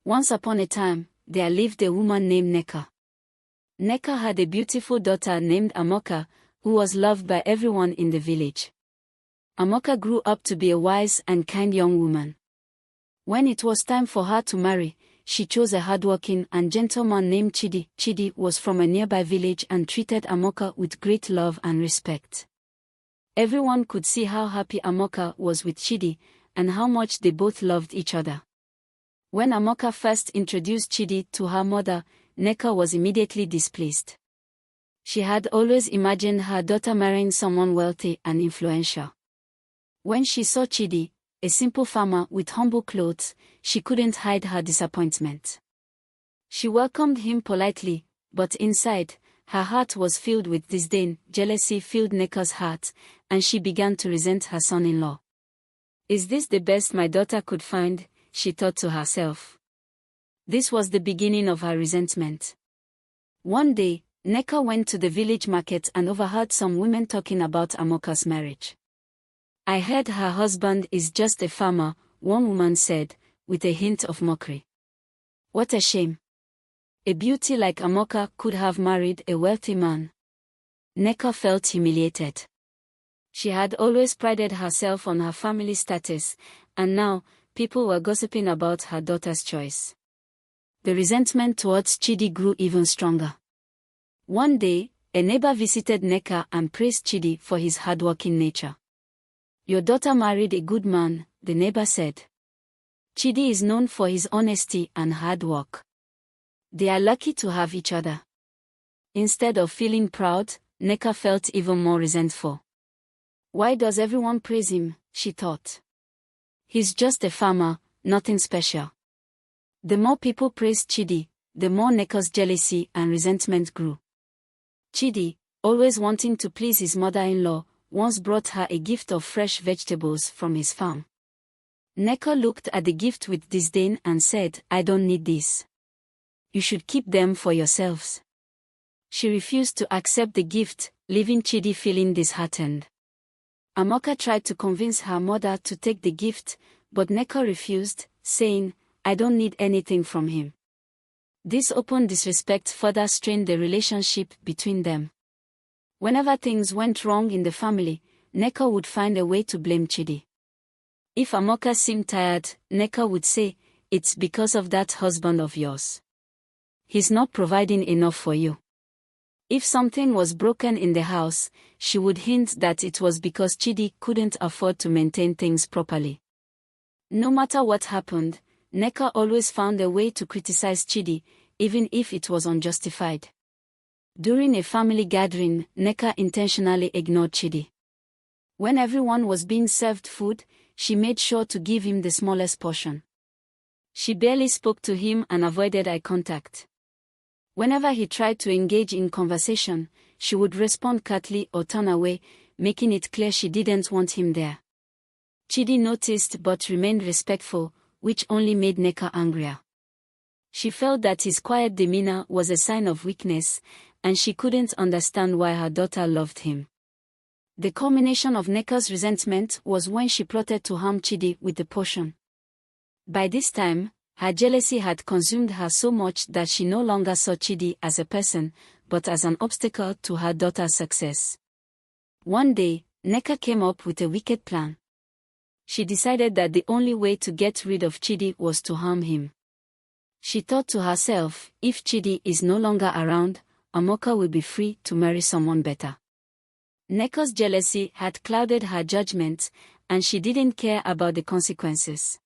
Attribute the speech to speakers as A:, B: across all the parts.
A: Once upon a time, there lived a woman named Nneka. Nneka had a beautiful daughter named Amoka, who was loved by everyone in the village. Amoka grew up to be a wise and kind young woman. When it was time for her to marry, she chose a hardworking and gentle man named Chidi. Chidi was from a nearby village and treated Amoka with great love and respect. Everyone could see how happy Amoka was with Chidi, and how much they both loved each other. When Amoka first introduced Chidi to her mother, Nneka was immediately displeased. She had always imagined her daughter marrying someone wealthy and influential. When she saw Chidi, a simple farmer with humble clothes, she couldn't hide her disappointment. She welcomed him politely, but inside, her heart was filled with disdain. Jealousy filled Nneka's heart, and she began to resent her son-in-law. "Is this the best my daughter could find?" she thought to herself. This was the beginning of her resentment. One day, Nneka went to the village market and overheard some women talking about Amoka's marriage. "I heard her husband is just a farmer," one woman said, with a hint of mockery. "What a shame. A beauty like Amoka could have married a wealthy man." Nneka felt humiliated. She had always prided herself on her family status, and now, people were gossiping about her daughter's choice. The resentment towards Chidi grew even stronger. One day, a neighbor visited Nneka and praised Chidi for his hardworking nature. "Your daughter married a good man," the neighbor said. "Chidi is known for his honesty and hard work. They are lucky to have each other." Instead of feeling proud, Nneka felt even more resentful. "Why does everyone praise him?" she thought. "He's just a farmer, nothing special." The more people praised Chidi, the more Nneka's jealousy and resentment grew. Chidi, always wanting to please his mother-in-law, once brought her a gift of fresh vegetables from his farm. Nneka looked at the gift with disdain and said, "I don't need this. You should keep them for yourselves." She refused to accept the gift, leaving Chidi feeling disheartened. Amoka tried to convince her mother to take the gift, but Nneka refused, saying, "I don't need anything from him." This open disrespect further strained the relationship between them. Whenever things went wrong in the family, Nneka would find a way to blame Chidi. If Amoka seemed tired, Nneka would say, "It's because of that husband of yours. He's not providing enough for you." If something was broken in the house, she would hint that it was because Chidi couldn't afford to maintain things properly. No matter what happened, Nneka always found a way to criticize Chidi, even if it was unjustified. During a family gathering, Nneka intentionally ignored Chidi. When everyone was being served food, she made sure to give him the smallest portion. She barely spoke to him and avoided eye contact. Whenever he tried to engage in conversation, she would respond curtly or turn away, making it clear she didn't want him there. Chidi noticed but remained respectful, which only made Nneka angrier. She felt that his quiet demeanor was a sign of weakness, and she couldn't understand why her daughter loved him. The culmination of Nneka's resentment was when she plotted to harm Chidi with the potion. By this time, her jealousy had consumed her so much that she no longer saw Chidi as a person, but as an obstacle to her daughter's success. One day, Nneka came up with a wicked plan. She decided that the only way to get rid of Chidi was to harm him. She thought to herself, if Chidi is no longer around, Amoka will be free to marry someone better. Nneka's jealousy had clouded her judgment, and she didn't care about the consequences.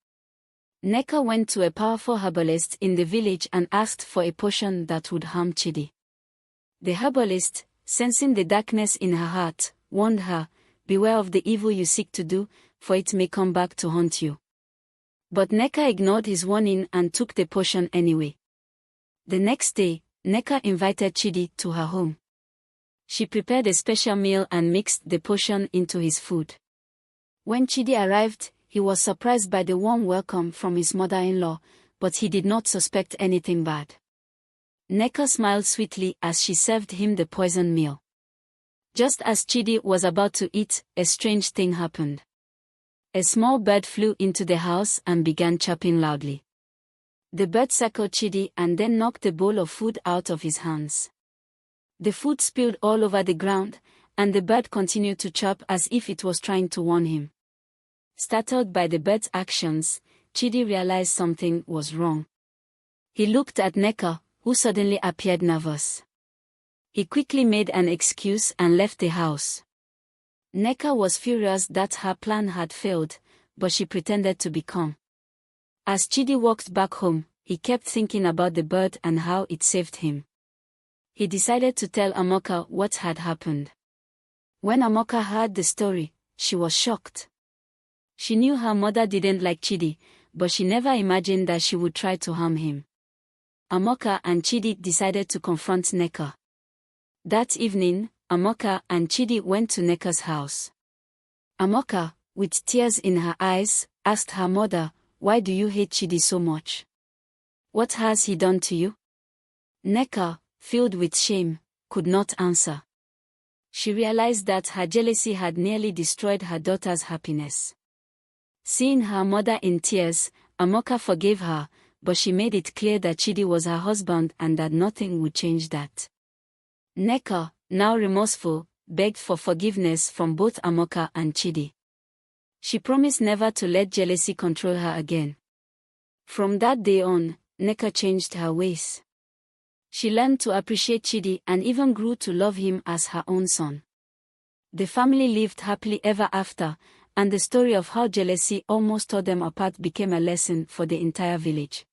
A: Nneka went to a powerful herbalist in the village and asked for a potion that would harm Chidi. The herbalist, sensing the darkness in her heart, warned her, "Beware of the evil you seek to do, for it may come back to haunt you." But Nneka ignored his warning and took the potion anyway. The next day, Nneka invited Chidi to her home. She prepared a special meal and mixed the potion into his food. When Chidi arrived, he was surprised by the warm welcome from his mother-in-law, but he did not suspect anything bad. Nneka smiled sweetly as she served him the poisoned meal. Just as Chidi was about to eat, a strange thing happened. A small bird flew into the house and began chirping loudly. The bird circled Chidi and then knocked the bowl of food out of his hands. The food spilled all over the ground, and the bird continued to chirp as if it was trying to warn him. Startled by the bird's actions, Chidi realized something was wrong. He looked at Nneka, who suddenly appeared nervous. He quickly made an excuse and left the house. Nneka was furious that her plan had failed, but she pretended to be calm. As Chidi walked back home, he kept thinking about the bird and how it saved him. He decided to tell Amoka what had happened. When Amoka heard the story, she was shocked. She knew her mother didn't like Chidi, but she never imagined that she would try to harm him. Amoka and Chidi decided to confront Nneka. That evening, Amoka and Chidi went to Nneka's house. Amoka, with tears in her eyes, asked her mother, "Why do you hate Chidi so much? What has he done to you?" Nneka, filled with shame, could not answer. She realized that her jealousy had nearly destroyed her daughter's happiness. Seeing her mother in tears, Amoka forgave her, but she made it clear that Chidi was her husband and that nothing would change that. Nneka, now remorseful, begged for forgiveness from both Amoka and Chidi. She promised never to let jealousy control her again. From that day on, Nneka changed her ways. She learned to appreciate Chidi and even grew to love him as her own son. The family lived happily ever after, and the story of how jealousy almost tore them apart became a lesson for the entire village.